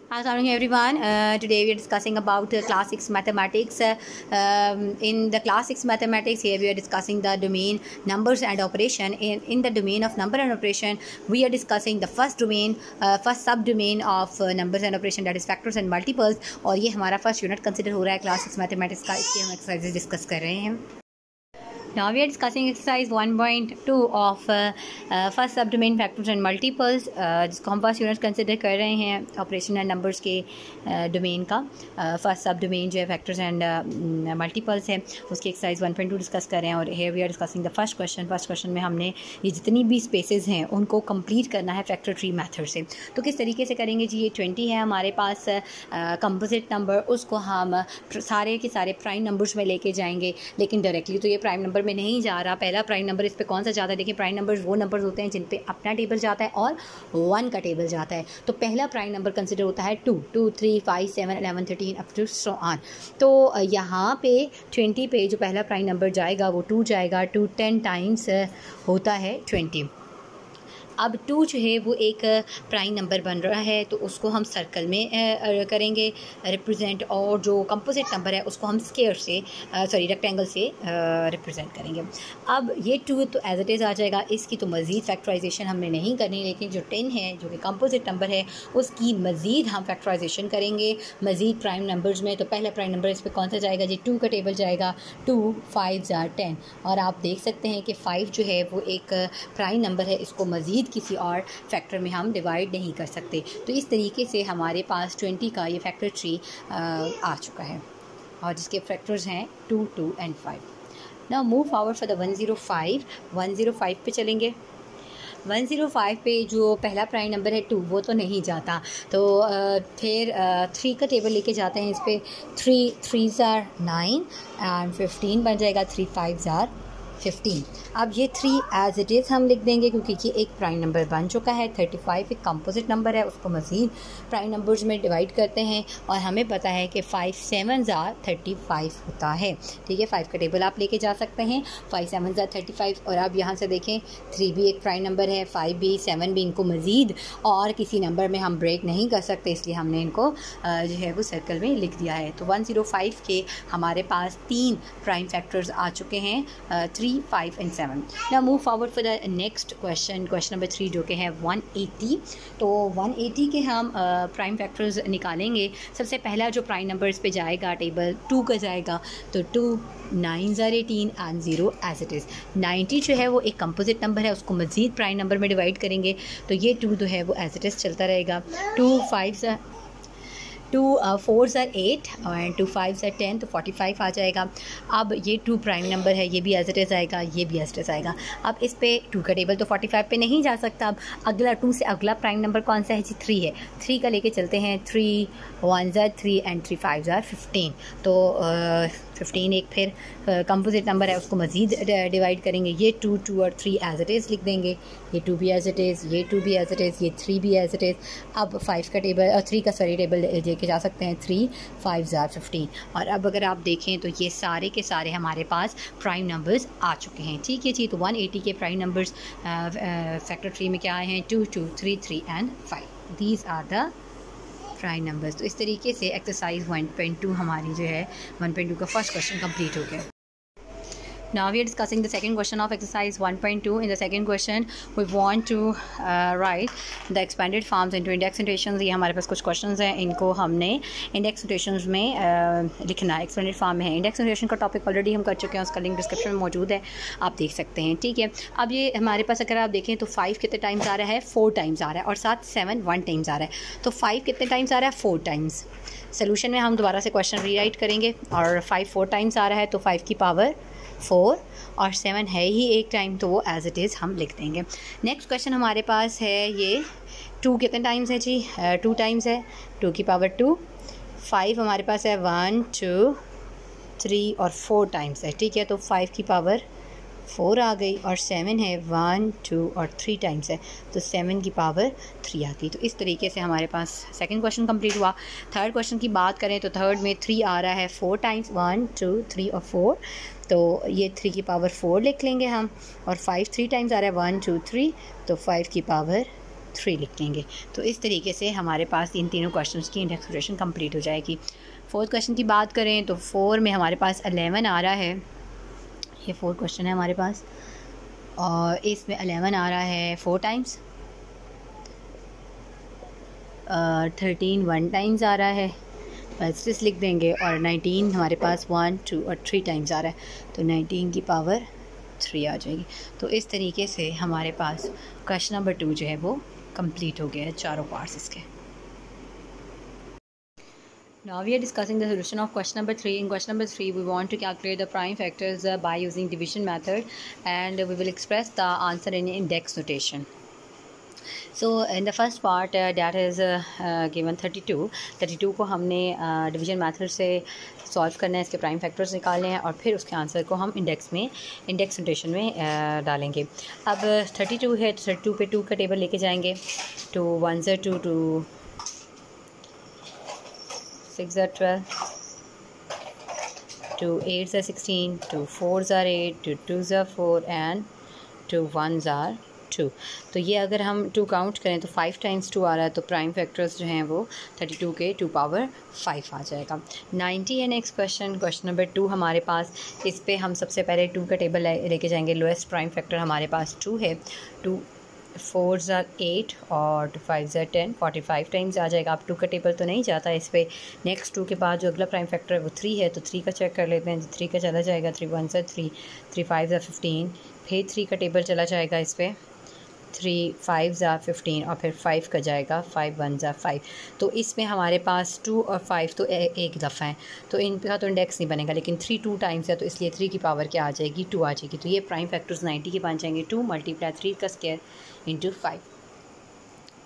Assalamualaikum everyone. Today we are discussing about class 6 mathematics. In the class 6 mathematics, here we are discussing the domain numbers and operation. In the domain of number and operation, we are discussing the first domain, first subdomain of numbers and operation, that is factors and multiples. और ये हमारा first unit consider हो रहा है class 6 mathematics का. इसके हम exercises discuss कर रहे हैं. Now we are discussing exercise 1.2 of first subdomain factors and multiples, जिसको हम फर्स्ट यूनिट कंसिडर कर रहे हैं ऑपरेशन एंड नंबर्स के डोमेन का. फर्स्ट सब डोमेन जो है फैक्टर्स एंड मल्टीपल्स है, उसकी एक्सरसाइज 1.2 डिस्कस कर रहे हैं. और here we are discussing the first question में हमने ये जितनी भी स्पेसेस हैं उनको कंप्लीट करना है फैक्टर ट्री मेथड से. तो किस तरीके से करेंगे जी. ये 20 है हमारे पास कंपोजिट नंबर, उसको हम सारे के सारे प्राइम नंबर्स में लेके जाएंगे, लेकिन डायरेक्टली तो ये प्राइम नंबर में नहीं जा रहा. पहला प्राइम नंबर इस पे कौन सा जाता है. देखिए प्राइम नंबर्स वो नंबर्स होते हैं जिन पे अपना टेबल जाता है और 1 का टेबल जाता है. तो पहला प्राइम नंबर कंसिडर होता है 2, 2, 3, 5, 7, 11, 13 अप टू सो ऑन. तो यहाँ पे 20 पे जो पहला प्राइम नंबर जाएगा वो 2 जाएगा. 2 10 टाइम्स होता है 20. अब 2 जो है वो एक प्राइम नंबर बन रहा है, तो उसको हम सर्कल में करेंगे रिप्रेजेंट, और जो कंपोजिट नंबर है उसको हम स्क्वायर से रेक्टेंगल से रिप्रेजेंट करेंगे. अब ये 2 तो एज इट इज़ आ जाएगा. इसकी तो मज़ीद फैक्टराइजेशन हमने नहीं करनी, लेकिन जो 10 है जो कि कंपोजिट नंबर है उसकी मज़ीद हम फैक्टराइजेशन करेंगे मज़ीद प्राइम नंबर्स में. तो पहला प्राइम नंबर इस पर कौन सा जाएगा जी. 2 का टेबल जाएगा. 2 5 10. और आप देख सकते हैं कि 5 जो है वो एक प्राइम नंबर है, इसको मज़ीद किसी और फैक्टर में हम डिवाइड नहीं कर सकते. तो इस तरीके से हमारे पास 20 का ये फैक्टर ट्री आ चुका है, और जिसके फैक्टर्स हैं 2, 2 and 5. Now move forward for the 105 पे चलेंगे. 105 पे जो पहला प्राइम नंबर है 2, वो तो नहीं जाता. तो फिर 3 का टेबल लेके जाते हैं. इस पर 3 3s are 9 एंड 15 बन जाएगा. 3 5s are 15. अब ये 3 एज इट इज़ हम लिख देंगे क्योंकि ये एक प्राइम नंबर बन चुका है. 35 एक कंपोजिट नंबर है, उसको मज़ीद प्राइम नंबर्स में डिवाइड करते हैं, और हमें पता है कि 5 7s are 35 होता है. ठीक है, 5 का टेबल आप लेके जा सकते हैं. 5 7s are 35. और अब यहाँ से देखें 3 भी एक प्राइम नंबर है, 5 भी 7 भी. इनको मज़ीद और किसी नंबर में हम ब्रेक नहीं कर सकते, इसलिए हमने इनको जो है वो सर्कल में लिख दिया है. तो 105 के हमारे पास 3 प्राइम फैक्टर्स आ चुके हैं, 3 5 and 7. Now move forward for the next question number 3 जो कि है 180. तो 180 के हम प्राइम फैक्टर्स निकालेंगे. सबसे पहला जो प्राइम नंबर इस पे जाएगा टेबल 2 का जाएगा. तो 2 9s are 18 and 0 as it is. 90 जो है वो एक कंपोजिट नंबर है, उसको मज़ीद प्राइम नंबर में डिवाइड करेंगे. तो ये 2 जो है वो एज इट इज़ चलता रहेगा. 2 4s are 8 and 2 5s are 10, तो 45 आ जाएगा. अब ये 2 प्राइम नंबर है, ये भी एज इट इज़ आएगा, ये भी एज इट इज़ आएगा. अब इस पे 2 का टेबल तो 45 पे नहीं जा सकता. अब अगला 2 से अगला प्राइम नंबर कौन सा है जी. 3 है. 3 का लेके चलते हैं. 3 1s are 3 and 3 5s are 15. तो 15 एक फिर कंपोजिट नंबर है, उसको मज़ीद डिवाइड करेंगे. ये 2 2 और 3 एज इट इज़ लिख देंगे. ये 2 भी एज इट इज़, ये 2 भी एज इट इज़, ये 3 भी एज इट इज़. अब 5 का टेबल 3 का टेबल लेके जा सकते हैं. 3 5s are 15. और अब अगर आप देखें तो ये सारे के सारे हमारे पास प्राइम नंबर्स आ चुके हैं. ठीक है जी. तो 180 के प्राइम नंबर्स फैक्टर ट्री में क्या आए हैं. 2 2 3 3 and 5. These are the prime numbers. तो इस तरीके से एक्सरसाइज 1.2 हमारी जो है 1.2 का फर्स्ट क्वेश्चन कंप्लीट हो गया. Now we are discussing the second question of exercise 1.2. In the second question, we want to write the expanded forms into index notations. ये हमारे पास कुछ questions हैं, इनको हमने index notations में लिखना है. expanded form में है. index notation का टॉपिक ऑलरेडी हम कर चुके हैं, उसका लिंक डिस्क्रिप्शन में मौजूद है, आप देख सकते हैं. ठीक है. अब ये हमारे पास अगर आप देखें तो 5 कितने टाइम्स आ रहा है. 4 टाइम्स आ रहा है. और साथ 7 1 टाइम्स आ रहा है. तो 5 कितने टाइम्स आ रहा है. 4 टाइम्स. सोल्यूशन में हम दोबारा से क्वेश्चन रीराइट करेंगे. और 5 4 टाइम्स आ रहा है, तो 5 की पावर 4, और 7 है ही एक टाइम, तो वो एज इट इज़ हम लिख देंगे. नेक्स्ट क्वेश्चन हमारे पास है ये 2 कितने टाइम्स है जी. 2 टाइम्स है. 2 की पावर 2. 5 हमारे पास है 1 2 3 और 4 टाइम्स है. ठीक है. तो 5 की पावर 4 आ गई. और 7 है 1 2 और 3 टाइम्स है, तो 7 की पावर 3 आ गई. तो इस तरीके से हमारे पास सेकंड क्वेश्चन कंप्लीट हुआ. थर्ड क्वेश्चन की बात करें तो थर्ड में 3 आ रहा है 4 टाइम्स. 1 2 3 और 4, तो ये 3 की पावर 4 लिख लेंगे हम. और 5 3 टाइम्स आ रहा है 1 2 3, तो 5 की पावर 3 लिख लेंगे। तो इस तरीके से हमारे पास इन तीनों क्वेश्चंस की इंडेक्स नोटेशन कंप्लीट हो जाएगी। फोर्थ क्वेश्चन की बात करें तो 4 में हमारे पास 11 आ रहा है। ये 4 क्वेश्चन है हमारे पास और इसमें 11 आ रहा है 4 टाइम्स, 13 1 टाइम्स आ रहा है, 6 लिख देंगे, और 19 हमारे पास 1 2 और 3 टाइम्स आ रहा है, तो 19 की पावर 3 आ जाएगी। तो इस तरीके से हमारे पास क्वेश्चन नंबर 2 जो है वो कंप्लीट हो गया है, चारों पार्ट्स इसके। Now we are discussing the solution of question number 3. In question number 3, we want to calculate the prime factors by using division method, and we will express the answer in index notation. So in the first part that is given 32 को हमने division method से solve करना है, इसके prime factors निकालने हैं और फिर उसके आंसर को हम इंडेक्स नोटेशन में डालेंगे। अब 32 है तो 32 पे 2 का टेबल लेके जाएंगे। 2 1 ज़ा 2, 2 6 ज़ा 12, 2 8 ज़ा 16, 2 4 ज़ा 8, 2 2 ज़ा 4 एंड 2 1 ज़ा 2। तो ये अगर हम 2 काउंट करें तो 5 टाइम्स 2 आ रहा है, तो प्राइम फैक्टर्स जो हैं वो 32 के 2 पावर 5 आ जाएगा। 90 है नेक्स्ट क्वेश्चन नंबर 2 हमारे पास। इस पे हम सबसे पहले 2 का टेबल लेके जाएंगे। लोएस्ट प्राइम फैक्टर हमारे पास 2 है। 2 4 ज़ा 8 और 2 5 ज़ा 10, 45 टाइम्स आ जाएगा। आप 2 का टेबल तो नहीं जाता इस पर। नेक्स्ट 2 के बाद जो अगला प्राइम फैक्टर है वो 3 है, तो 3 का चेक कर लेते हैं। 3 का चला जाएगा 3 1 ज़ा 3, 3 5 ज़ा 15, फिर 3 का टेबल चला जाएगा इस पर 3 5 ज़ा 15 और फिर 5 का जाएगा 5 1 ज़ा 5। तो इसमें हमारे पास 2 और 5 तो एक दफ़ा है, तो इनका तो इंडेक्स नहीं बनेगा, लेकिन 3 2 टाइम्स है तो इसलिए 3 की पावर क्या आ जाएगी 2 आ जाएगी। तो ये प्राइम फैक्टर्स 90 के बन जाएंगे 2 × 3 का स्क्वायर इंटू 5।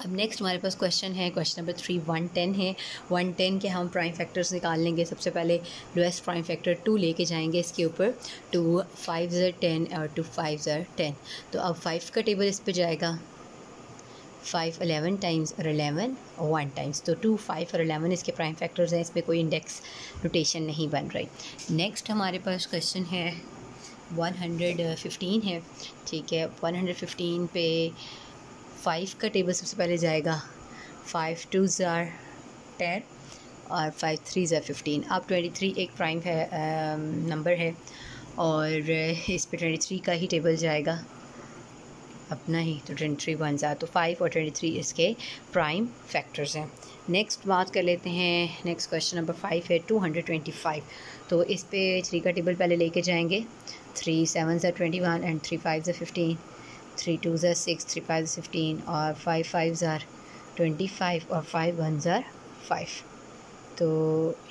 अब नेक्स्ट हमारे पास क्वेश्चन है, क्वेश्चन नंबर 3 110 है। 110 के हम प्राइम फैक्टर्स निकाल लेंगे। सबसे पहले लोएस्ट प्राइम फैक्टर 2 लेके जाएंगे इसके ऊपर। 2 5 ज़ा 10 और 2 5 ज़ा 10। तो अब 5 का टेबल इस पर जाएगा। 5 11 टाइम्स और 11 1 टाइम्स, तो 2 5 और 11 इसके प्राइम फैक्टर्स हैं। इसमें कोई इंडेक्स नोटेशन नहीं बन रही। नेक्स्ट हमारे पास क्वेश्चन है 115 है, ठीक है। 115 पे 5 का टेबल सबसे पहले जाएगा। 5 2 ज़ा 10 और 5 3 ज़ा 15। अब 23 एक प्राइम है नंबर है और इस पे 23 का ही टेबल जाएगा अपना ही, तो 23 1 ज़ा, तो 5 और 23 इसके प्राइम फैक्टर्स हैं। नेक्स्ट बात कर लेते हैं। नेक्स्ट क्वेश्चन नंबर 5 है 225। तो इस पे 3 का टेबल पहले लेके जाएंगे। 3 7 ज़ा 21 एंड 3 5 ज़ा 15, 3 2 ज़ा 6, 3 5 ज़ा 15 और 5 5 ज़ा 25 और 5 1 ज़ा 5। तो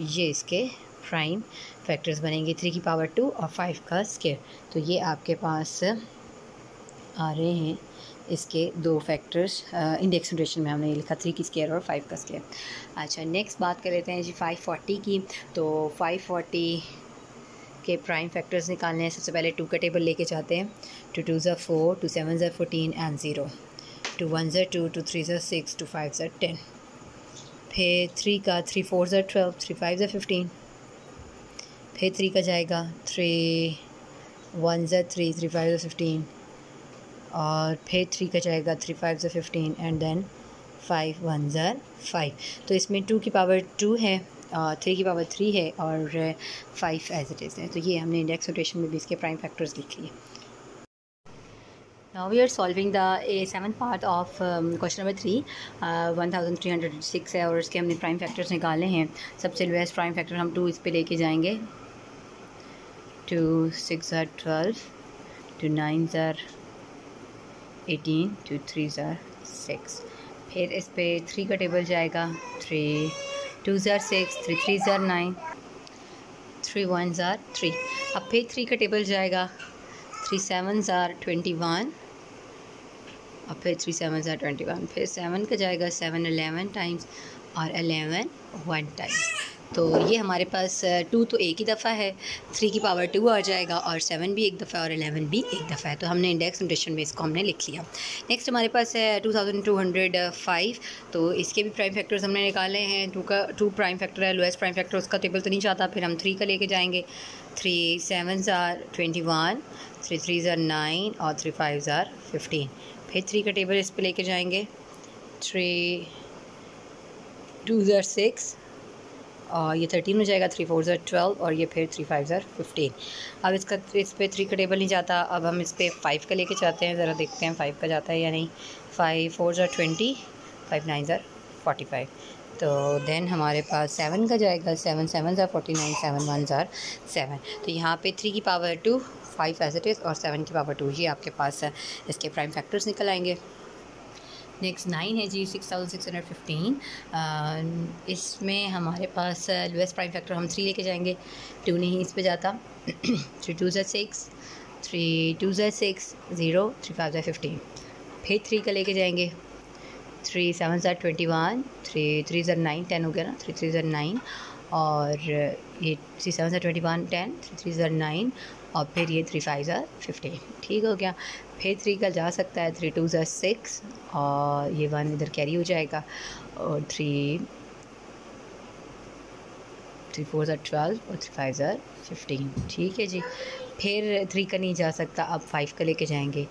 ये इसके प्राइम फैक्टर्स बनेंगे 3 की पावर 2 और 5 का स्क्वायर। तो ये आपके पास आ रहे हैं इसके 2 फैक्टर्स। इंडेक्स नोटेशन में हमने ये लिखा 3 की स्क्वायर और 5 का स्क्वायर। अच्छा नेक्स्ट बात कर लेते हैं जी 540 की। तो 540 के प्राइम फैक्टर्स निकालने हैं। सबसे पहले 2 का टेबल लेके जाते हैं। 2 2 ज़ा 4, 2 7 ज़ा 14 एंड 0, 2 1 ज़ा 2, 2 3 ज़ा 6, 2 5 ज़ा 10। फिर 3 का 3 4 ज़ा 12, 3 5 ज़ा 15। फिर 3 का जाएगा 3 1 ज़ा 3, 3 5 ज़ा 15 और फिर 3 का जाएगा 3 5 ज़ा 15 एंड देन 5 1 ज़ा 5। तो इसमें 2 की पावर 2 है, 3 की पावर 3 है और 5 एज इट इज़ है। तो ये हमने इंडेक्स नोटेशन में भी इसके प्राइम फैक्टर्स लिख लिए। Now we are solving the 7th part of question number 3। 1306 है और इसके हमने प्राइम फैक्टर्स निकाले हैं। सबसे लोएस्ट प्राइम फैक्टर हम 2 इस पे लेके जाएंगे। 2 6 ज़ा 12, 2 9 ज़ा 18, 2 3 ज़ा 6। फिर इस पे 3 का टेबल जाएगा। 3 2 ज़ा 6, 3 3 ज़ा 9, 3 1 ज़ा 3। अब फिर 3 का टेबल जाएगा। 3 7 ज़ा 21 और फिर 3 7 ज़ा 21। फिर 7 का जाएगा 7 11 टाइम्स और 11 1 टाइम्स। तो ये हमारे पास 2 तो एक ही दफ़ा है, 3 की पावर 2 आ जाएगा और 7 भी एक दफ़ा और 11 भी एक दफ़ा है। तो हमने इंडेक्स नोटेशन में इसको हमने लिख लिया। नेक्स्ट हमारे पास है 2205। तो इसके भी प्राइम फैक्टर्स हमने निकाले हैं। 2 प्राइम फैक्टर है, लोएस्ट प्राइम फैक्टर उसका टेबल तो नहीं चाहता। फिर हम 3 का लेके जाएंगे। 3 7 ज़ा 21, 3 3 ज़ा 9 और 3 5 ज़ा 15। फिर 3 का टेबल इस पर लेके जाएंगे। 3 2 ज़र 6 और ये 13 हो जाएगा, 3 4 ज़र 12 और ये फिर 3 5 ज़र 15। अब इस पे 3 का टेबल नहीं जाता, अब हम इस पे 5 का लेके जाते हैं, ज़रा देखते हैं 5 का जाता है या नहीं। 5 4 ज़र 20, 5 9 ज़र 45। तो देन हमारे पास 7 का जाएगा, 7 7 ज़र 49, 7 1 ज़र 7। तो यहाँ पे 3 की पावर 2, 5 एज इट इज़ और 7 की पावर 2, ये आपके पास इसके प्राइम फैक्टर्स निकल आएंगे। नेक्स्ट 9 है जी 6615। इसमें हमारे पास लोएस्ट प्राइम फैक्टर हम 3 लेके जाएंगे, 2 नहीं इस पे जाता। 3 2 ज़र 6, 3 2 ज़र 6 0, 3 5 ज़र 15। फिर 3 का लेके जाएंगे, 3 7 ज़र 21, 3 3 ज़र 9, 10 हो गया ना, 3 3 ज़र 9 और ये 3 7 ज़र 21 10, 3 3 ज़र 9 और फिर ये 3 5 ज़र 15, ठीक हो गया। फिर 3 का जा सकता है, 3 2 ज़र 6 और ये 1 इधर कैरी हो जाएगा और 3 4 ज़र 12 और 3 5 ज़र 15, ठीक है जी। फिर 3 का नहीं जा सकता, अब 5 का लेके जाएंगे,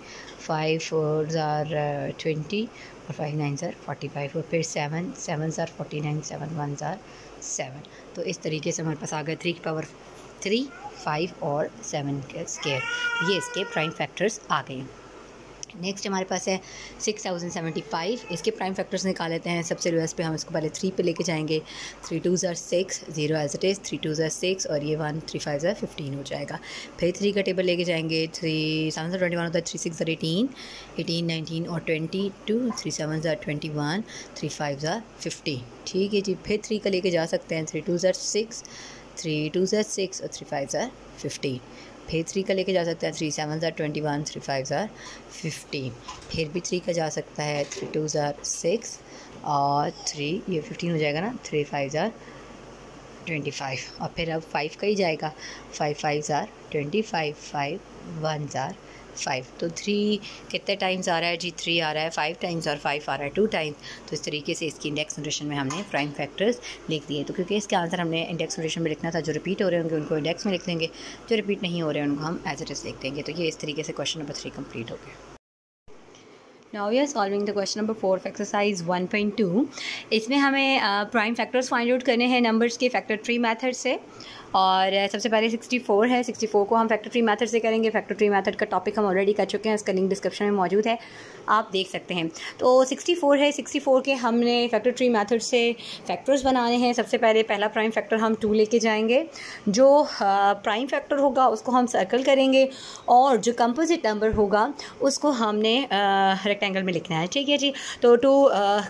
5 4 ज़र 20 और 5 9 ज़र 45 और फिर 7 7 ज़र 49, 7 1 ज़र 7। तो इस तरीके से हमारे पास आ गए 3 की पावर 3, 5 और 7 के स्केयर, ये इसके प्राइम फैक्टर्स आ गए। नेक्स्ट हमारे पास है 6075, इसके प्राइम फैक्टर्स निकाल लेते हैं। सबसे लोएस्ट पे हम इसको पहले 3 पे लेके जाएंगे, 3 2 ज़र 6 0 एज इट इज़, 3 2 ज़र 6 और ये 1 3 5 ज़र 15 हो जाएगा। फिर 3 का टेबल लेके जाएंगे, 3 7 ज़र 21 होता है, 3 6 ज़र 18 18 19 और 22, 3 7 ज़र 21, 3 5 ज़र 15, ठीक है जी। फिर 3 का लेके जा सकते हैं, 3 2 ज़र 6, 3 2 ज़र 6 और 3 5 ज़र 15। फिर 3 का लेके जा सकता है, 3 7 ज़र 21, 3 5 ज़र 15। फिर भी 3 का जा सकता है, 3 2 ज़र 6 और 3 ये 15 हो जाएगा ना, 3 5 ज़र 25 और फिर अब 5 का ही जाएगा, 5 5 ज़र 25, 5 1 ज़र 5। तो 3 कितने टाइम्स आ रहा है जी, 3 आ रहा है 5 टाइम्स और 5 आ रहा है 2 टाइम्स। तो इस तरीके से इसकी इंडेक्स नोटेशन में हमने प्राइम फैक्टर्स लिख दिए। तो क्योंकि इसका आंसर हमने इंडेक्स नोटेशन में लिखना था, जो रिपीट हो रहे होंगे उनको इंडेक्स में लिख देंगे, जो रिपीट नहीं हो रहे उनको हम एज इट इज़ लिख देंगे। तो ये इस तरीके से क्वेश्चन नंबर 3 कंप्लीट हो गया। Now we are solving the question number 4 of exercise 1.2। इसमें हमें प्राइम फैक्टर्स फाइंड आउट करने हैं नंबर्स के फैक्टर ट्री मेथड से। और सबसे पहले 64 है, 64 को हम फैक्टर ट्री मेथड से करेंगे। फैक्टर ट्री मेथड का टॉपिक हम ऑलरेडी कर चुके हैं, इसका लिंक डिस्क्रिप्शन में मौजूद है, आप देख सकते हैं। तो 64 है, 64 के हमने फैक्टर ट्री मेथड से फैक्टर्स बनाने हैं। सबसे पहले पहला प्राइम फैक्टर हम 2 लेके जाएंगे, जो प्राइम फैक्टर होगा उसको हम सर्कल करेंगे और जो कंपोजिट नंबर होगा उसको हमने रेक्टेंगल में लिखना है, ठीक है जी। तो 2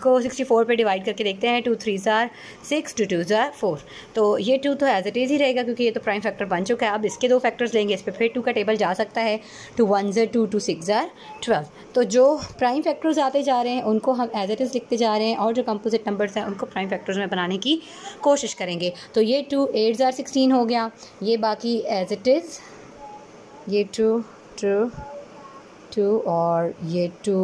को 64 पे डिवाइड करके देखते हैं, 2 3 ज़र 6, 2 2 ज़र 4। तो ये 2 तो एज इट इज़ ही रहेगा क्योंकि ये तो प्राइम फैक्टर बन चुका है। अब इसके 2 फैक्टर्स लेंगे, इस पर फिर 2 का टेबल जा सकता है, 2 1 ज़र 2, 2 6 ज़र 12। तो जो प्राइम फैक्टर्स आते जा रहे हैं उनको हम एज इट इज़ लिखते जा रहे हैं और जो कंपोजिट नंबर्स हैं उनको प्राइम फैक्टर्स में बनाने की कोशिश करेंगे। तो ये 2 8 ज़र 16 हो गया, ये बाकी एज इट इज़, ये 2 2 2 और ये 2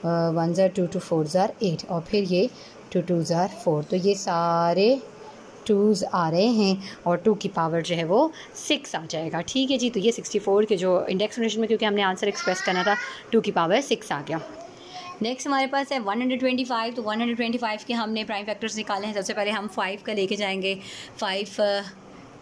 1 ज़र 2 2 4 ज़र 8 और फिर ये 2 2 ज़र 4। तो ये सारे 2s आ रहे हैं और 2 की पावर जो है वो 6 आ जाएगा, ठीक है जी। तो ये 64 के जो इंडेक्स नोटेशन में, क्योंकि हमने आंसर एक्सप्रेस करना था, 2 की पावर 6 आ गया। नेक्स्ट हमारे पास है 125। तो 125 के हमने प्राइम फैक्टर्स निकाले हैं। सबसे पहले हम 5 का लेके जाएंगे, 5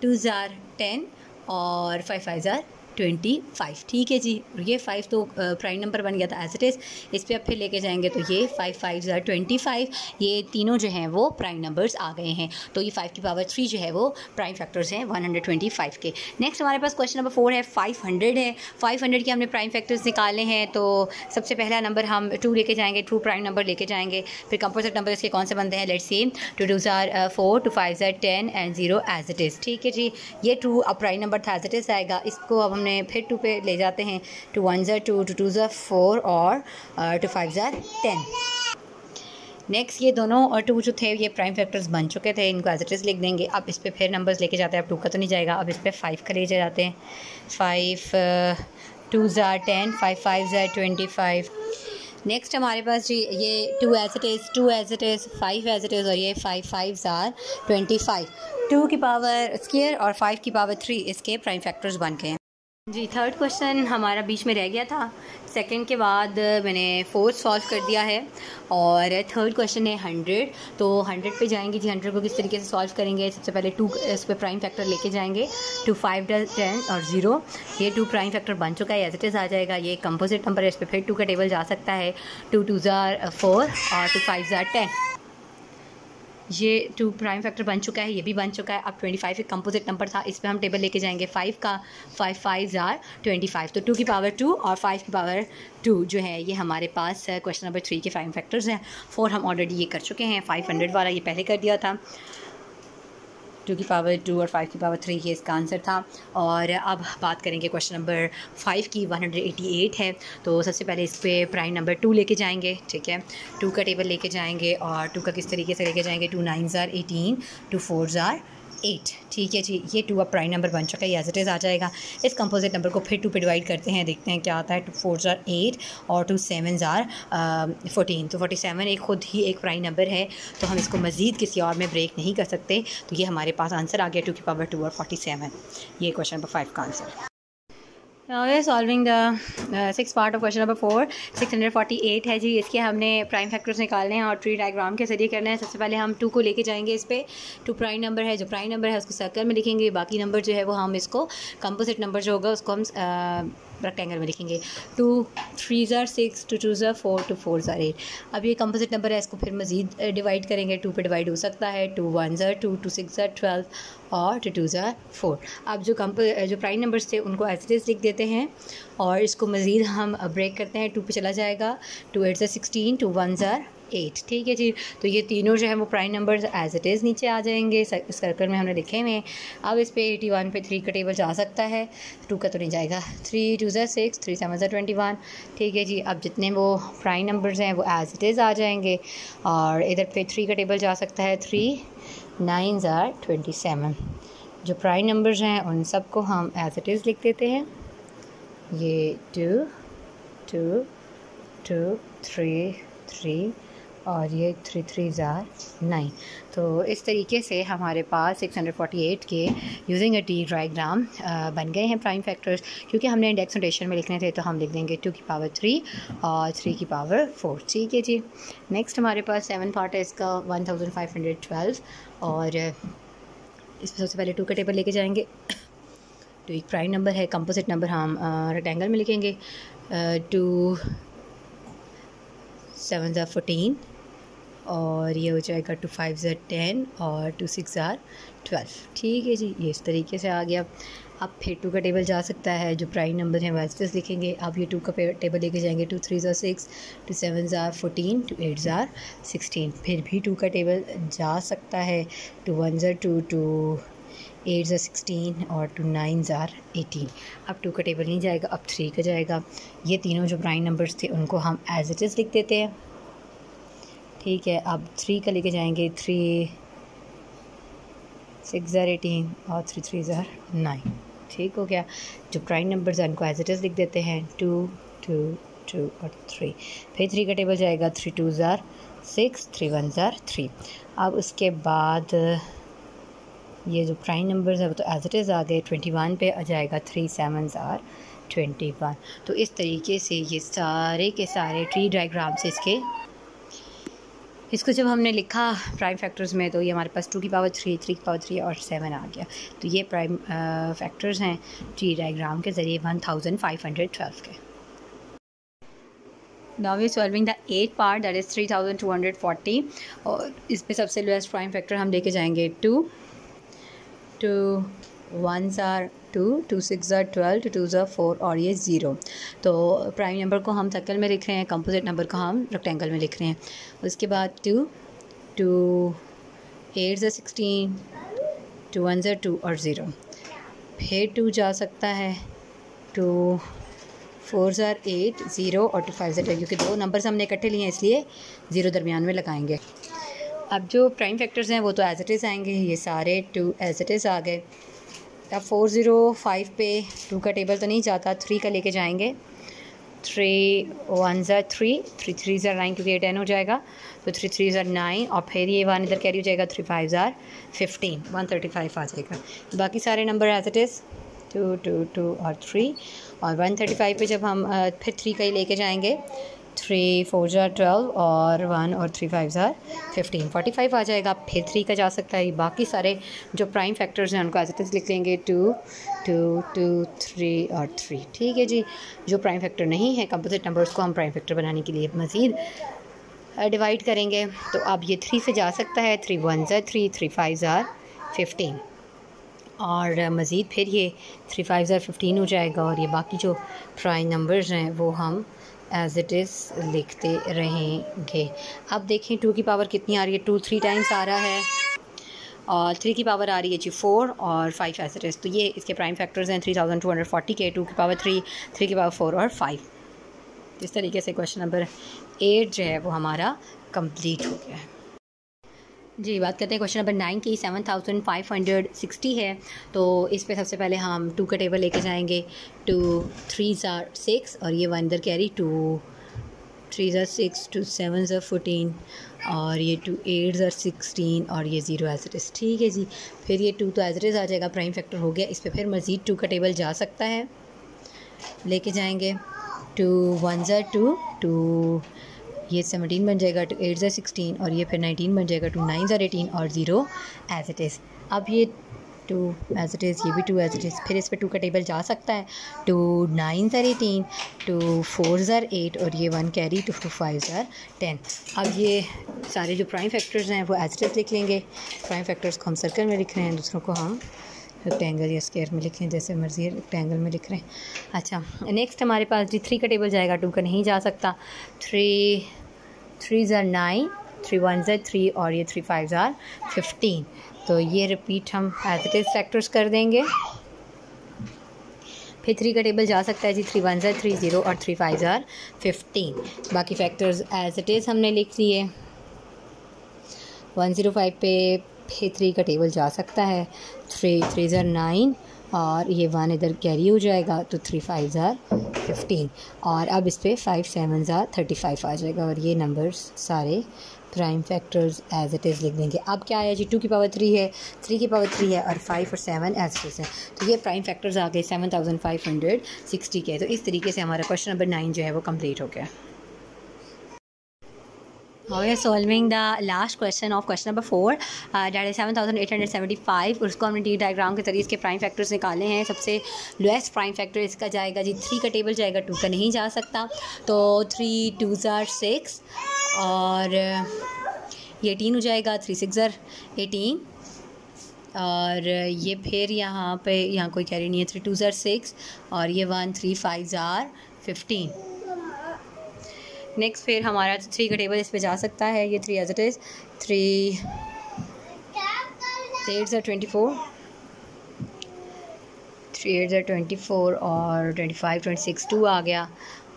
2 ज़र 10 और 5 5 ज़र 25, ठीक है जी। ये 5 तो प्राइम नंबर बन गया था एज इट इज़, इस पर अब फिर लेके जाएंगे तो ये 5 5 ज़र 25, ये तीनों जो हैं वो प्राइम नंबर्स आ गए हैं। तो ये 5 की पावर 3 जो है वो प्राइम फैक्टर्स हैं 125 के। नेक्स्ट हमारे पास क्वेश्चन नंबर 4 है, 500 है। 500 के हमने प्राइम फैक्टर्स निकाले हैं। तो सबसे पहला नंबर हम 2 लेके जाएंगे, 2 प्राइम नंबर लेके जाएंगे। फिर कंपोजिट नंबर इसके कौन से बनते हैं, लेट्स सी, 2 2 ज़र 4, 2 5 ज़र 10 एंड 0 एज इट इज़, ठीक है जी। ये 2 अब प्राइम नंबर था एज इट इज़ आएगा, इसको अब हमने फिर 2 पे ले जाते हैं, 2 1 ज़र 2, 2 2 ज़र 4 और 2 5 ज़र 10। नेक्स्ट ये दोनों और 2 जो थे ये प्राइम फैक्टर्स बन चुके थे, इनको एज इट इज़ लिख देंगे। अब इस पे फिर नंबर्स लेके जाते हैं, अब 2 का तो नहीं जाएगा, अब इस पे 5 का ले जाते हैं, 5 2 ज़र 10, 5 5 ज़र 25। नेक्स्ट हमारे पास जी ये 2 as it is, 2 as it is, 5 as it is और ये 5 5 ज़र 25। 2 की पावर स्क्वायर और 5 की पावर 3 इसके प्राइम फैक्टर्स बन गए हैं। जी, थर्ड क्वेश्चन हमारा बीच में रह गया था। सेकंड के बाद मैंने फोर्थ सॉल्व कर दिया है और थर्ड क्वेश्चन है 100। तो 100 पे जाएंगे जी। 100 को किस तरीके से सॉल्व करेंगे? सबसे पहले 2 इस पर प्राइम फैक्टर लेके जाएंगे। 2 5 10 और 0। ये 2 प्राइम फैक्टर बन चुका है, एज इट इज़ आ जाएगा। ये कंपोजिट नंबर है, इस पर फिर 2 का टेबल जा सकता है। 2 2 ज़ार 4 और 2 5 ज़ार 10। ये 2 प्राइम फैक्टर बन चुका है, ये भी बन चुका है। अब 25 एक कंपोजिट नंबर था, इस पर हम टेबल लेके जाएंगे 5 का। 5 5 ज़ार 25। तो 2 की पावर 2 और 5 की पावर 2 जो है ये हमारे पास क्वेश्चन नंबर 3 के प्राइम फैक्टर्स हैं। 4 हम ऑलरेडी ये कर चुके हैं। 500 वाला ये पहले कर दिया था। 2 की पावर 2 और 5 की पावर 3 ये इसका आंसर था। और अब बात करेंगे क्वेश्चन नंबर 5 की। 188 है। तो सबसे पहले इस पर प्राइम नंबर 2 लेके जाएंगे, ठीक है। 2 का टेबल लेके जाएंगे और 2 का किस तरीके से लेके जाएंगे? 2 9 ज़ार 18, 2 4 ज़ार 8, ठीक है जी। ये 2 अब प्राइम नंबर बन चुका है, एज इट इज़ आ जाएगा। इस कंपोजिट नंबर को फिर 2 पे डिवाइड करते हैं, देखते हैं क्या आता है। 2 4 ज़ार 8 और 2 7 ज़ार 14। तो 47 एक खुद ही एक प्राइम नंबर है, तो हम इसको मज़ीद किसी और में ब्रेक नहीं कर सकते। तो ये हमारे पास आंसर आ गया 2 की पावर 2 और 47। ये क्वेश्चन नंबर 5 का answer. Now we are solving the sixth part of question number 4। 648 है जी। इसके हमने प्राइम फैक्टर्स निकालने हैं और ट्री डायग्राम के जरिए करना है। सबसे पहले हम 2 को लेके जाएंगे इस पर। 2 प्राइम नंबर है, जो प्राइम नंबर है उसको सर्कल में लिखेंगे। बाकी नंबर जो है वो हम इसको कंपोजिट नंबर जो होगा उसको हम रेक्टेंगल में लिखेंगे। 2 3 ज़ार 6, 2 2 ज़ार 4, 2 4 ज़ार 8। अब ये कंपोजिट नंबर है, इसको फिर मज़ीद डिवाइड करेंगे। 2 पे डिवाइड हो सकता है। 2 1 ज़ार 2, 2 6 ज़ार 12 और 2 2 ज़ार 4। अब जो प्राइम नंबर्स थे उनको एज इट इज़ लिख देते हैं और इसको मज़ीद हम ब्रेक करते हैं। 2 पे चला जाएगा। 2 8 ज़ार 16, 2 1 ज़ार 8, ठीक है जी। तो ये तीनों जो है वो prime numbers as it is नीचे आ जाएंगे। सर्कल में हमने लिखे हुए हैं। अब इस पे 81 पे 3 का टेबल जा सकता है। 2 का तो नहीं जाएगा। 3 2 ज़ार 6, 3 7 ज़ार 21, ठीक है जी। अब जितने वो प्राइम नंबर्स हैं वो एज इट इज़ आ जाएंगे और इधर पे 3 का टेबल जा सकता है। 3 9 ज़ार 27। जो प्राइम नंबर्स हैं उन सबको हम एज इट इज़ लिख देते हैं। ये 2 2 2 3 3 और ये 3 3 ज़ार 9। तो इस तरीके से हमारे पास 648 के यूजिंग अ टी डायग्राम बन गए हैं प्राइम फैक्टर्स। क्योंकि हमने इंडेक्स नोटेशन में लिखने थे तो हम लिख देंगे 2 की पावर 3 और 3 की पावर 4, ठीक है जी। नेक्स्ट हमारे पास 7 पार्ट है इसका। 1512 और इसमें सबसे पहले 2 का टेबल लेके जाएंगे। तो एक प्राइम नंबर है, कंपोजिट नंबर हम रेक्टेंगल में लिखेंगे। 2 7 ज़ार 14 और ये हो जाएगा 2 5 ज़ार 10 और 2 6 ज़ार 12, ठीक है जी। ये इस तरीके से आ गया। अब फिर 2 का टेबल जा सकता है। जो प्राइम नंबर है वैसे लिखेंगे। अब ये 2 का टेबल लेके जाएंगे। 2 3 ज़ार 6, 2 7 ज़ार 14, 2 8 ज़ार 16। फिर भी 2 का टेबल जा सकता है। 2 1 ज़ार 2, 2 8 ज़ार 16 और 2 9 ज़ार 18। अब 2 का टेबल नहीं जाएगा, अब 3 का जाएगा। ये तीनों जो प्राइम नंबर्स थे उनको हम एज इट इज़ लिख देते हैं, ठीक है। अब 3 का लेके जाएंगे। 3 6 ज़ार 18 और 3 3 ज़ार 9, ठीक हो गया। जो प्राइम नंबर्स हैं उनको एज इट इज़ लिख देते हैं। 2 2 2 और 3। फिर 3 का टेबल जाएगा। 3 2 ज़ार 6, 3 1 ज़ार 3। अब उसके बाद ये जो प्राइम नंबर्स है वो तो एज इट इज़ आ गए। 21 पे आ जाएगा। 3 7 ज़ार 21। तो इस तरीके से ये सारे के सारे ट्री डायग्राम से इसको जब हमने लिखा प्राइम फैक्टर्स में तो ये हमारे पास 2 की पावर 3, 3 की पावर 3 और 7 आ गया। तो ये प्राइम फैक्टर्स हैं ट्री डायग्राम के ज़रिए 1512 के। Now we solving the 8th part, that is 3240। और इस पे सबसे लोएस्ट प्राइम फैक्टर हम लेके जाएंगे 2 2 1 ज़ार 2, 2 6 ज़ार 12, 2 2 ज़ार 4 और ये 0। तो प्राइम नंबर को हम सर्कल में लिख रहे हैं, कंपोजिट नंबर को हम रेक्टेंगल में लिख रहे हैं। उसके बाद 2 2 8 ज़ार 16, 2 1 ज़ार 2 और 0। फिर 2 जा सकता है। 2 4 ज़ार 8, 0 और 2 5 ज़ार 10, क्योंकि दो नंबर्स हमने इकट्ठे लिए हैं इसलिए 0 दरमियान में लगाएंगे। अब जो प्राइम फैक्टर्स हैं वो तो एज इट इज़ आएंगे। ये सारे 2 एज इट इज़ आ गए। अब 405 पे 2 का टेबल तो नहीं जाता। 3 का लेके जाएंगे। 3 1 ज़ार 3, 3 3 ज़ार 9, क्योंकि ये 10 हो जाएगा। तो 3 3 ज़ार 9 और फिर ये 1 इधर कैरी हो जाएगा। 3 5 ज़ार 15, 135 आ जाएगा। बाकी सारे नंबर एज इट इज़ 2 2 2 और 3, और 135 पे जब हम फिर 3 का ही लेके जाएंगे, 3 4 ज़ा 12 और 1 और 3 5 ज़ा 15, 45 आ जाएगा। फिर 3 का जा सकता है। बाकी सारे जो प्राइम फैक्टर्स हैं उनको एज इट इज़ लिख लेंगे, 2 2 2 3 और 3। ठीक है जी। जो प्राइम फैक्टर नहीं है, कंपोजिट नंबर्स को हम प्राइम फैक्टर बनाने के लिए मज़ीद डिवाइड करेंगे। तो अब ये 3 से जा सकता है, 3 1 ज़ा 3, 3 5 ज़ा 15, और मज़ीद फिर ये 3 5 ज़ा 15 हो जाएगा। और ये बाकी जो प्राइम नंबर्स हैं वो हम एज़ इट इज़ लिखते रहेंगे। अब देखें 2 की पावर कितनी आ रही है, 2 3 टाइम्स आ रहा है, और 3 की पावर आ रही है जी 4 और 5 एज़ इट इज़। तो ये इसके प्राइम फैक्टर्स हैं 3240 के, 2 की पावर 3, 3 की पावर 4 और 5। इस तरीके से क्वेश्चन नंबर 8 जो है वो हमारा कंप्लीट हो गया है जी। बात करते हैं क्वेश्चन नंबर 9 की। 7560 है। तो इस पे सबसे पहले हम 2 का टेबल लेके जाएंगे। 2 3 ज़ा 6 और ये 1 इधर कैरी, 2 3 ज़ा 6, 2 7 ज़ा 14 और ये 2 8 ज़ा 16 और ये 0 एज इट इज़। ठीक है जी। फिर ये 2 तो एज इट इज़ आ जाएगा, प्राइम फैक्टर हो गया। इस पर फिर मज़ीद 2 का टेबल जा सकता है, लेके जाएंगे। 2 1 ज़ा 2, 2 ये 17 बन जाएगा, 2 8 ज़ा 16 और ये फिर 19 बन जाएगा, 2 9 ज़ा 18 और 0 एज इट इज़। अब ये 2 एज इट इज़, ये भी 2 एज इट इज़। फिर इस पर 2 का टेबल जा सकता है। 2 9 ज़ा 18, 2 4 ज़ा 8 और ये 1 कैरी, 2 5 ज़ा 10। अब ये सारे जो प्राइम फैक्टर्स हैं वो एज इट इज़ लिख लेंगे। प्राइम फैक्टर्स को हम सर्कल में लिख रहे हैं, दूसरों को हम रेक्टेंगल या स्क्वायर में लिखें, जैसे मर्जी है, रेक्टेंगल में लिख रहे हैं। अच्छा, नेक्स्ट हमारे पास जी 3 का टेबल जाएगा, 2 का नहीं जा सकता। 3 3 ज़ा 9, 3 1 ज़ा 3 और ये 3 5 ज़ा 15। तो ये रिपीट हम एज इट इज़ फैक्टर्स कर देंगे। फिर 3 का टेबल जा सकता है जी, 3 1 ज़ा 3 0 और 3 5 ज़ा 15। बाकी फैक्टर्स एज इट इज़ हमने लिख लिए। 105 पे फिर 3 का टेबल जा सकता है। 3 3 ज़ा 9 और ये 1 इधर कैरी हो जाएगा, तो 3 5 ज़ा 15 और अब इस पर 5 7 ज़ा 35 आ जाएगा। और ये नंबर्स सारे prime factors as it is लिख देंगे। अब क्या है जी, 2 की पावर 3 है, 3 की पावर 3 है और 5 और 7 एज इट इज़ है। तो ये प्राइम फैक्टर्स आ गए 7560 के। तो इस तरीके से हमारा क्वेश्चन नंबर 9 जो है वो कंप्लीट हो गया। Now we are solving the last question of question number 4, that is 7875। उसको हमने डी डायग्राम के जरिए इसके प्राइम फैक्टर्स निकाले हैं। सबसे लोएस्ट प्राइम फैक्टर इसका जाएगा जी 3 का टेबल जाएगा, 2 का नहीं जा सकता। तो 3 2 ज़ा 6 और ये 18 हो जाएगा, 3 6 ज़ा 18 और ये फिर यहाँ कोई कैरी नहीं है, 3 2 ज़ा 6 और ये 1 3 5 ज़ा 15। नेक्स्ट फिर हमारा 3 का टेबल इस पे जा सकता है। ये 3 एज इट इज़, 3 8 ज़ा 24, 3 8 ज़ा 24 और 25 26 2 आ गया,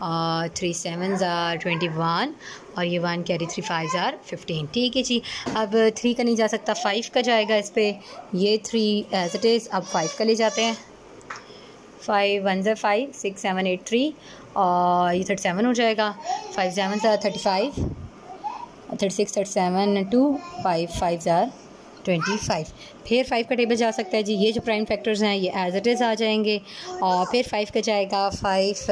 और 3 7 ज़ा 21 और ये 1 कैरी, 3 5 ज़ा 15। ठीक है जी। अब 3 का नहीं जा सकता, 5 का जाएगा इस पर। ये 3 एज इट इज़। अब 5 का ले जाते हैं। 5 1 ज़ा 5, 6 7 8 3 और ये 37 हो जाएगा। 5 7 ज़ा 35, 36 37 2 5 5 ज़ा 25। फिर 5 का टेबल जा सकता है जी। ये जो प्राइम फैक्टर्स हैं ये एज इट इज़ आ जाएंगे। और फिर 5 का जाएगा, 5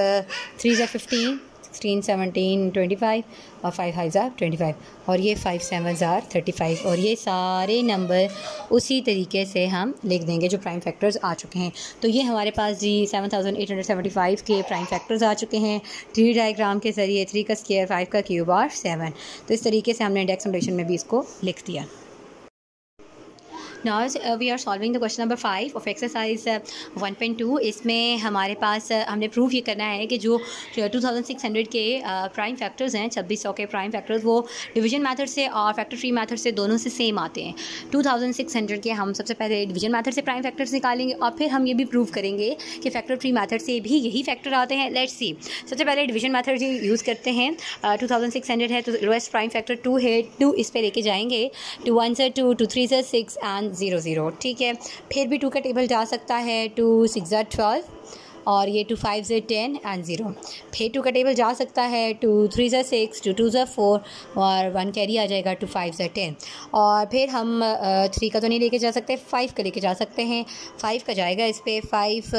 3 ज़ा 15, 16 17 25 और 5 5 ज़ा 25 और ये 5 7 ज़ा 35 और ये सारे नंबर उसी तरीके से हम लिख देंगे जो प्राइम फैक्टर्स आ चुके हैं। तो ये हमारे पास जी 7875 के प्राइम फैक्टर्स आ चुके हैं ट्री डायग्राम के ज़रिए। 3 का स्क्वायर, 5 का क्यूब और 7। तो इस तरीके से हमने इंडेक्स नोटेशन में भी इसको लिख दिया। Now we are solving the question number 5 of exercise 1.2। इसमें हमारे पास हमने प्रूफ ये करना है कि जो 2600 के प्राइम फैक्टर्स हैं, 2600 के प्राइम फैक्टर्स वो डिवीजन मेथड से और फैक्टर ट्री मेथड से दोनों से सेम आते हैं। 2600 के हम सबसे पहले डिवीजन मेथड से प्राइम फैक्टर्स निकालेंगे और फिर हम ये भी प्रूव करेंगे कि फैक्टर ट्री मेथड से भी यही फैक्टर आते हैं। लेट्स सी, सबसे पहले डिवीजन मेथड यूज़ करते हैं। 2600 है तो लोएस्ट प्राइम फैक्टर 2 है, 2 इस पर लेके जाएंगे। 2 1 ज़ा 2, 2 3 ज़ा 6 एंड 0 0। ठीक है। फिर भी 2 का टेबल जा सकता है। 2 6 ज़ा 12 और ये 2 5 ज़ा 10 एंड 0। फिर 2 का टेबल जा सकता है, 2 3 ज़ा 6, 2 2 ज़ा 4 और 1 कैरी आ जाएगा, 2 5 ज़ा 10। और फिर हम 3 का तो नहीं लेके जा सकते, 5 का लेके जा सकते हैं। 5 का जाएगा इस पर, 5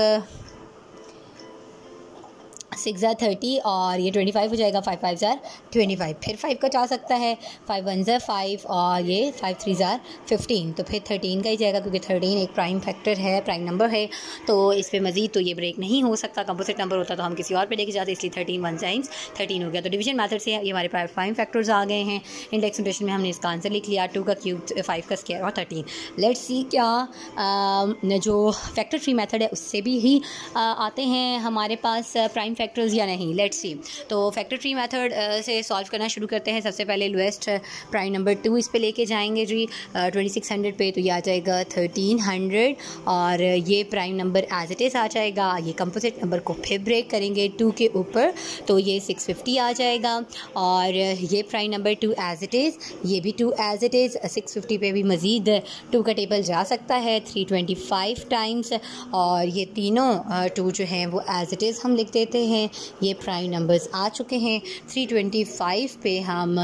6 ज़ा 30 और ये 25 हो जाएगा, 5 5 ज़ा 25। फिर 5 का जा सकता है, 5 1 ज़ा 5 और ये 5 3 ज़ा 15। तो फिर 13 का ही जाएगा, क्योंकि 13 एक प्राइम फैक्टर है, प्राइम नंबर है, तो इस पर मज़ीद तो ये ब्रेक नहीं हो सकता। कंपोजिट नंबर होता तो हम किसी और पे लेके जाते, इसलिए 13 1 टाइम्स 13 हो गया। तो डिवीजन मेथड से ये हमारे पास प्राइम फैक्टर्स आ गए हैं। इंडेक्स नोटेशन में हमने इसका आंसर लिख लिया, 2 का क्यूब, 5 का स्क्वायर और 13। लेट्स सी क्या जो फैक्टर ट्री मेथड है उससे भी ही आते हैं हमारे पास प्राइम फैक्टर्स या नहीं। Let's see. तो फैक्टर ट्री मेथड से सॉल्व करना शुरू करते हैं। सबसे पहले लोएस्ट प्राइम नंबर 2 इस पे लेके जाएंगे जी 2600 पे, तो ये आ जाएगा 1300 और ये prime number as it is आ जाएगा। ये कंपोजिट नंबर को फिर ब्रेक करेंगे 2 के ऊपर, तो ये 650 आ जाएगा। और ये prime number 2 as it is, ये भी 2 एज इट इज़, 650 पे भी मज़ीद 2 का टेबल जा सकता है 325 टाइम्स। और ये तीनों 2 जो हैं वो एज इट इज़ हम लिख देते हैं। ये प्राइम नंबर्स आ चुके हैं। 325 पे हम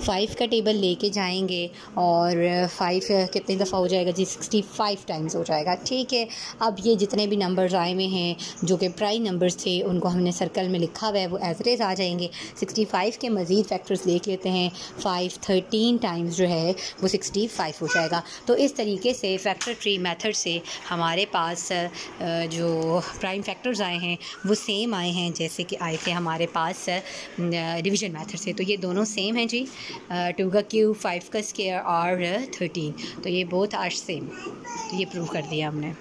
5 का टेबल लेके जाएंगे और 5 कितनी दफ़ा हो जाएगा जी, 65 टाइम्स हो जाएगा। ठीक है, अब ये जितने भी नंबर्स आए हुए हैं जो कि प्राइम नंबर्स थे उनको हमने सर्कल में लिखा हुआ है, वो एज इट इज़ आ जाएंगे। 65 के मज़ीद फैक्टर्स देख लेते हैं, 5 13 टाइम्स जो है वो 65 हो जाएगा। तो इस तरीके से फैक्टर ट्री मेथड से हमारे पास जो प्राइम फैक्टर्स आए हैं वो सेम आए हैं जैसे कि आए थे हमारे पास डिवीजन मेथड से। तो ये दोनों सेम हैं जी, 2 का क्यूब, 5 का स्क्वायर और 13। तो ये बोथ आर सेम, तो ये प्रूव कर दिया हमने।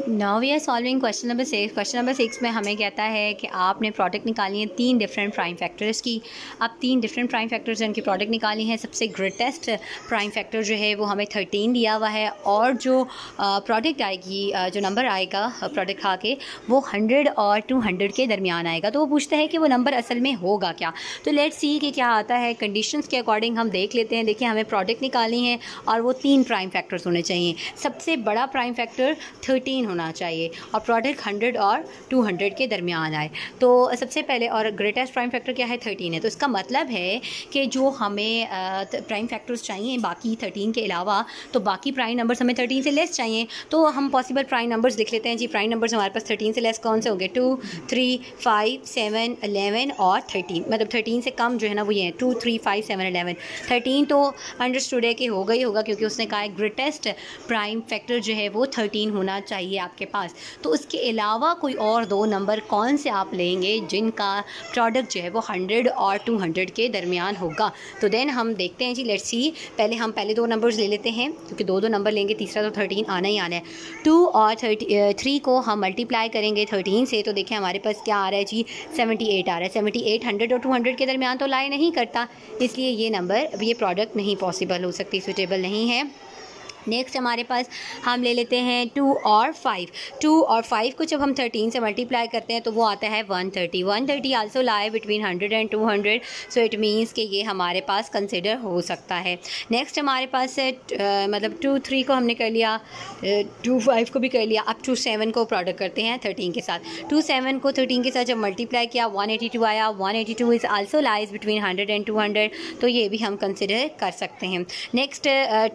Now we are solving question number 6। Question number 6 में हमें कहता है कि आपने प्रोडक्ट निकाली है 3 डिफरेंट प्राइम फैक्टर्स की। अब 3 डिफरेंट प्राइम फैक्टर्स इनकी प्रोडक्ट निकाली है। सबसे ग्रेटेस्ट प्राइम फैक्टर जो है वो हमें 13 दिया हुआ है, और जो प्रोडक्ट आएगी, जो नंबर आएगा प्रोडक्ट खा के, वो 100 और 200 के दरमियान आएगा। तो वो पूछता है कि वो नंबर असल में होगा क्या। तो लेट्स सी कि क्या आता है। कंडीशंस के अकॉर्डिंग हम देख लेते हैं। देखिए, हमें प्रोडक्ट निकालनी है और वो 3 प्राइम फैक्टर्स होने चाहिए। सबसे बड़ा प्राइम फैक्टर 13 होना चाहिए और प्रोडक्ट 100 और 200 के दरमियान आए। तो सबसे पहले, और ग्रेटेस्ट प्राइम फैक्टर क्या है, 13 है। तो इसका मतलब है कि जो हमें प्राइम फैक्टर्स चाहिए बाकी 13 के अलावा, तो बाकी प्राइम नंबर्स हमें 13 से लेस चाहिए। तो हम पॉसिबल प्राइम नंबर्स लिख लेते हैं जी। प्राइम नंबर्स हमारे पास 13 से लेस कौन से होंगे, 2 3 5 7 11 और 13। मतलब 13 से कम जो है ना वो ये है 2 3 5 7 11। 13 तो अंडरस्टूड है कि होगा ही होगा, क्योंकि उसने कहा है ग्रेटेस्ट प्राइम फैक्टर जो है वो 13 होना चाहिए आपके पास। तो उसके अलावा कोई और 2 नंबर कौन से आप लेंगे जिनका प्रोडक्ट जो है वो 100 और 200 के दरमियान होगा। तो देन हम देखते हैं जी। लेट्स सी, पहले हम 2 नंबर्स ले लेते हैं, क्योंकि 2 नंबर लेंगे, तीसरा तो 13 आना ही आना है। 2 और 3 को हम मल्टीप्लाई करेंगे 13 से, तो देखें हमारे पास क्या आ रहा है जी, 78 आ रहा है। 78 100 और 200 के दरमियान तो लाई नहीं करता, इसलिए ये नंबर, ये प्रोडक्ट नहीं पॉसिबल हो सकती, सूटेबल नहीं है। नेक्स्ट हमारे पास हम ले लेते हैं 2 और 5। 2 और 5 को जब हम 13 से मल्टीप्लाई करते हैं तो वो आता है 130। 130 also lie between 100 and 200, so it means कि ये हमारे पास कंसिडर हो सकता है। नेक्स्ट हमारे पास है मतलब 2 3 को हमने कर लिया, 2 5 को भी कर लिया। अब 2 7 को प्रोडक्ट करते हैं 13 के साथ। 2 7 को 13 के साथ जब मल्टीप्लाई किया 182 आया। 182 is also lies between 100 and 200, तो ये भी हम कंसिडर कर सकते हैं। नेक्स्ट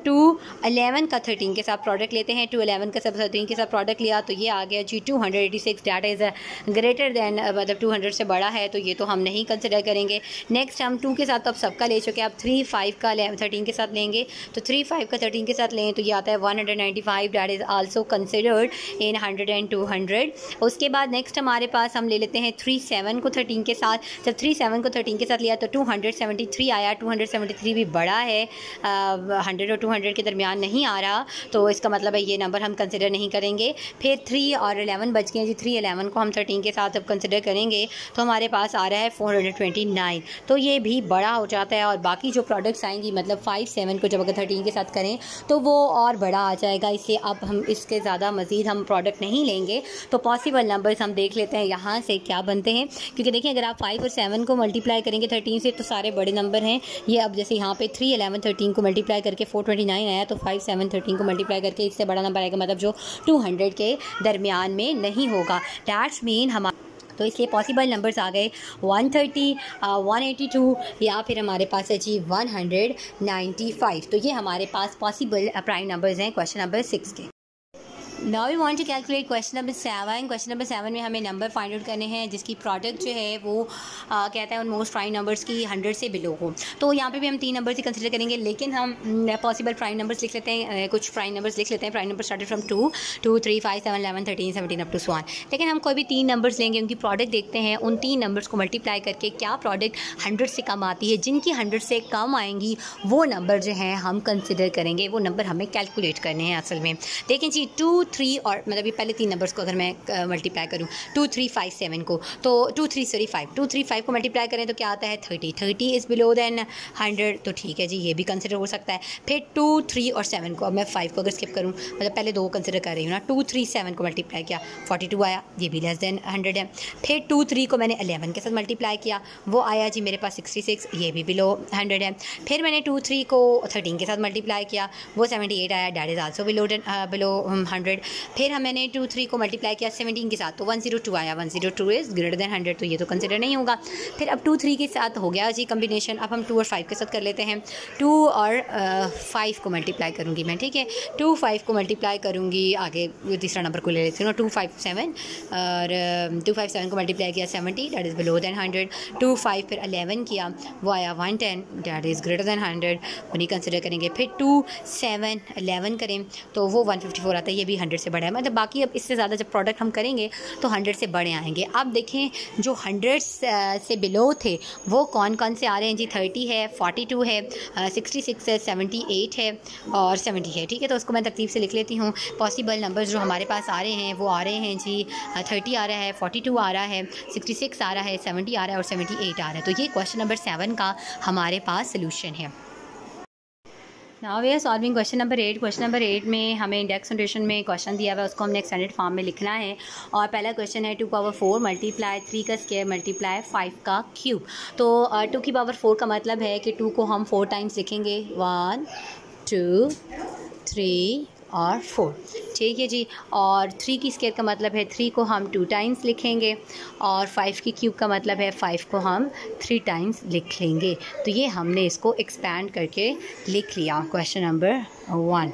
2 11 का 13 के साथ प्रोडक्ट लेते हैं। 2 11 का सब 13 के साथ प्रोडक्ट लिया, तो ये आ गया जी 286। डैट इज़ ग्रेटर दैन, मतलब 200 से बड़ा है, तो ये तो हम नहीं कंसिडर करेंगे। नेक्स्ट हम 2 के साथ तो अब सबका ले चुके हैं। अब 3 5 का 13 के साथ लेंगे, तो 3 5 का 13 के साथ लें तो ये आता है 195। That is also considered in 100 and 200। उसके बाद नेक्स्ट हमारे पास हम ले लेते हैं 3 7 को 13 के साथ। जब 3 7 को 13 के साथ लिया तो 273 आया। 273 भी बड़ा है, 100 और 200 के दरमियान नहीं आ रहा, तो इसका मतलब है ये नंबर हम कंसिडर नहीं करेंगे। फिर 3 और 11 बच गए जी। 3 11 को हम 13 के साथ अब कंसिडर करेंगे तो हमारे पास आ रहा है 429, तो ये भी बड़ा हो जाता है। और बाकी जो प्रोडक्ट्स आएंगी, मतलब 5 7 को जब अगर 13 के साथ करें तो वो और बड़ा आ जाएगा। इससे अब हम इसके ज़्यादा मज़ीद हम प्रोडक्ट नहीं लेंगे। तो पॉसिबल नंबर्स हम देख लेते हैं यहाँ से क्या बनते हैं, क्योंकि देखिए अगर आप 5 और 7 को मल्टीप्लाई करेंगे 13 से तो सारे बड़े नंबर हैं ये। अब जैसे यहाँ पे 3 11 13 को मल्टीप्लाई करके 429 आया, तो 5 7 7 13 को मल्टीप्लाई करके इससे बड़ा नंबर आएगा, मतलब जो 200 के दरमियान में नहीं होगा। डैट्स मीन हम तो इसलिए पॉसिबल नंबर्स आ गए 130, 182 या फिर हमारे पास है जी 195। तो ये हमारे पास पॉसिबल प्राइम नंबर्स हैं क्वेश्चन नंबर 6 के। Now we want to calculate question number 7। Question number 7 में हमें नंबर फाइंड आउट करने हैं जिसकी प्रोडक्ट जो है वो कहता है उन मोस्ट प्राइम नंबर्स की 100 से बिलो हो। तो यहाँ पे भी हम 3 नंबर्स ही कंसिडर करेंगे, लेकिन हम पॉसिबल प्राइम नंबर्स लिख लेते हैं, कुछ प्राइम नंबर्स लिख लेते हैं। Prime number started from 2, 2, 3, 5, 7, 11, 13, 17 up to 1। लेकिन हम कोई भी 3 नंबर्स लेंगे, उनकी प्रोडक्ट देखते हैं, उन 3 नंबर्स को मल्टीप्लाई करके क्या प्रोडक्ट 100 से कम आती है। जिनकी 100 से कम आएंगी वो नंबर जो हैं हम कंसिडर करेंगे, वो नंबर हमें कैलकुलेट करने हैं असल में। देखें जी 2, 3 और मतलब ये पहले 3 नंबर्स को अगर मैं मल्टीप्लाई करूँ 2, 3, 5, 7 को, तो 2, 3, 5 को मल्टीप्लाई करें तो क्या आता है 30 इज़ बिलो देन 100। तो ठीक है जी, ये भी कंसिडर हो सकता है। फिर 2, 3 और 7 को, अब मैं 5 को अगर स्किप करूँ, मतलब पहले 2 कंसिडर कर रही हूँ ना, 2, 3, 7 को मल्टीप्लाई किया 42 आया, ये भी लेस देन 100 है। फिर 2, 3 को मैंने 11 के साथ मल्टीप्लाई किया, वो आया जी मेरे पास 66, ये भी बिलो 100 है। फिर मैंने 2, 3 को 13 के साथ मल्टीप्लाई किया, वो 78 आया, डैट इज़ आल्सो बिलो 100। फिर मैंने 2, 3 को मल्टीप्लाई किया 17 के साथ, तो 102 आया, 102 इज़ ग्रेटर देन 100, तो ये तो कंसिडर नहीं होगा। फिर अब 2, 3 के साथ हो गया जी कम्बिनेशन। अब हम 2 और 5 के साथ कर लेते हैं। 2 और 5 को मल्टीप्लाई करूँगी मैं, ठीक है, 2, 5 को मल्टीप्लाई करूँगी, आगे तीसरा नंबर को ले लेती हूँ, 2, 5, 7 और 2, 5, 7 को मल्टीप्लाई किया 70, डैट इज़ बिलो देन 100। 2, 5 फिर 11 किया, वो आया 110, डैट इज़ ग्रेटर देन 100, वो नहीं कंसिडर करेंगे। फिर 2, 7, 11 करें तो वो 154 आता है, ये भी 100 से बड़ा है। मतलब बाकी अब इससे ज़्यादा जब प्रोडक्ट हम करेंगे तो 100 से बड़े आएंगे। अब देखें जो 100 से बिलो थे वो कौन कौन से आ रहे हैं जी, 30 है, 42 है, 66 है, 78 है और 70 है, ठीक है। तो उसको मैं तरतीब से लिख लेती हूँ। पॉसिबल नंबर्स जो हमारे पास आ रहे हैं वो आ रहे हैं जी 30 आ रहा है, 42 आ रहा है, 66 आ रहा है, 70 आ रहा है और 78 आ रहा है। तो ये क्वेश्चन नंबर 7 का हमारे पास सोल्यूशन है। Now we are solving question number 8। Question number 8 में हमें इंडेक्स नोटेशन में क्वेश्चन दिया हुआ है, उसको हमने एक्सटेंडेड फॉर्म में लिखना है। और पहला क्वेश्चन है 2 पावर 4 मल्टीप्लाई 3 का स्क्वायर मल्टीप्लाई 5 का क्यूब। तो 2 की पावर 4 का मतलब है कि 2 को हम 4 टाइम्स लिखेंगे, 1, 2, 3 और 4, ठीक है जी। और 3 की स्क्वायर का मतलब है 3 को हम 2 टाइम्स लिखेंगे और 5 की क्यूब का मतलब है 5 को हम 3 टाइम्स लिख लेंगे। तो ये हमने इसको एक्सपैंड करके लिख लिया क्वेश्चन नंबर 1।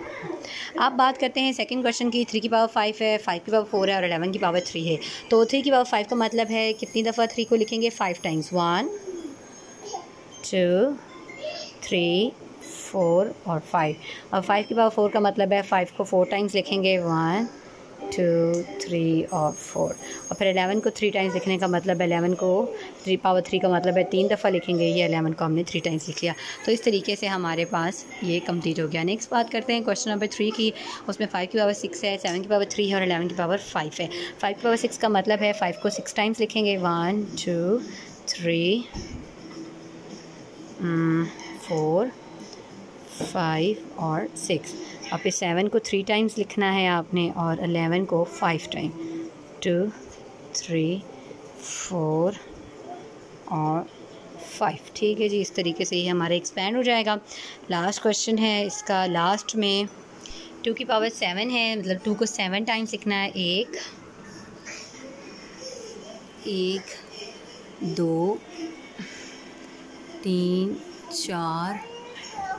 अब बात करते हैं सेकंड क्वेश्चन की। 3 की पावर 5 है, 5 की पावर 4 है और 11 की पावर 3 है। तो 3 की पावर 5 का मतलब है कितनी दफ़ा 3 को लिखेंगे, 5 टाइम्स, 1, 2, 3, 4 और 5। और 5 की पावर 4 का मतलब है 5 को 4 टाइम्स लिखेंगे, 1, 2, 3 और 4। और फिर 11 को 3 टाइम्स लिखने का मतलब है 11 को 3 पावर 3 का मतलब है 3 दफ़ा लिखेंगे, ये 11 को हमने 3 टाइम्स लिख लिया। तो इस तरीके से हमारे पास ये कंप्लीट हो गया। नेक्स्ट बात करते हैं क्वेश्चन नंबर 3 की। उसमें 5 की पावर 6 है, 7 की पावर 3 है और 11 की पावर 5 है। 5 की पावर 6 का मतलब है 5 को 6 टाइम्स लिखेंगे, 1, 2, 3, 4, 5 और 6। अब फिर 7 को 3 टाइम्स लिखना है आपने और 11 को 5 टाइम, 2, 3, 4 और 5, ठीक है जी। इस तरीके से ये हमारा एक्सपैंड हो जाएगा। लास्ट क्वेश्चन है इसका, लास्ट में 2 की पावर 7 है, मतलब 2 को 7 टाइम्स लिखना है, 1, 2, 3, 4,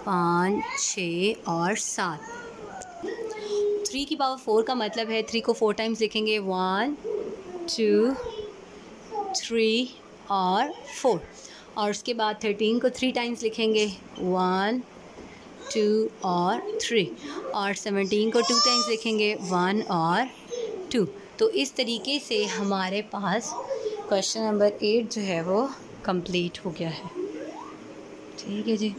5, 6 और 7। 3 की पावर 4 का मतलब है 3 को 4 टाइम्स लिखेंगे, 1, 2, 3 और 4। और उसके बाद 13 को 3 टाइम्स लिखेंगे, 1, 2 और 3। और 17 को 2 टाइम्स लिखेंगे, 1 और 2। तो इस तरीके से हमारे पास क्वेश्चन नंबर 8 जो है वो कंप्लीट हो गया है, ठीक है जी।